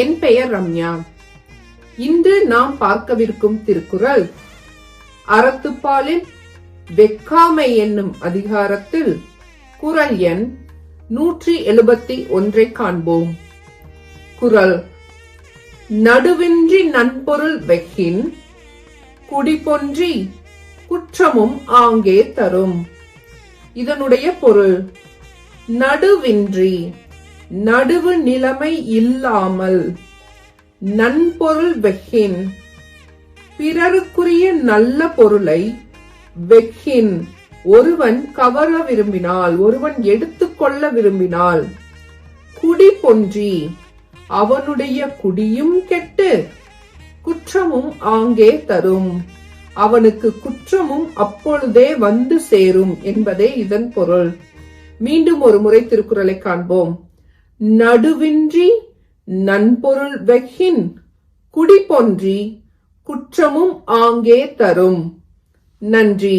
என் பெயர் ரம்யா. இன்று நாம் பார்க்கவிருக்கும் திருக்குறள் அறத்துப்பாலில் வெக்காமை என்னும் அதிகாரத்தில் குறள் எண் 171 காண்போம். குறள்: நடுவின்றி நன்பொருள் வெக்கின் குடிபொன்றி குற்றமும் ஆங்கே தரும். இதனுடைய பொருள்: நடுவின்றி, நடுவு நிலைமை இல்லாமல், நன்பொருள் வெக்கின், பிறருக்குரிய நல்ல பொருளை வெக்கின், ஒருவன் கவர விரும்பினால், ஒருவன் எடுத்துக்கொள்ள விரும்பினால், குடிபொன்றி, அவனுடைய குடியும் கெட்டு குற்றமும் ஆங்கே தரும், அவனுக்கு குற்றமும் அப்பொழுதே வந்து சேரும் என்பதே இதன் பொருள். மீண்டும் ஒரு முறை திருக்குறளை காண்போம். நடுவின்றி நன்பொருள் வெக்கின் குடிபொன்றி குற்றமும் ஆங்கே தரும். நன்றி.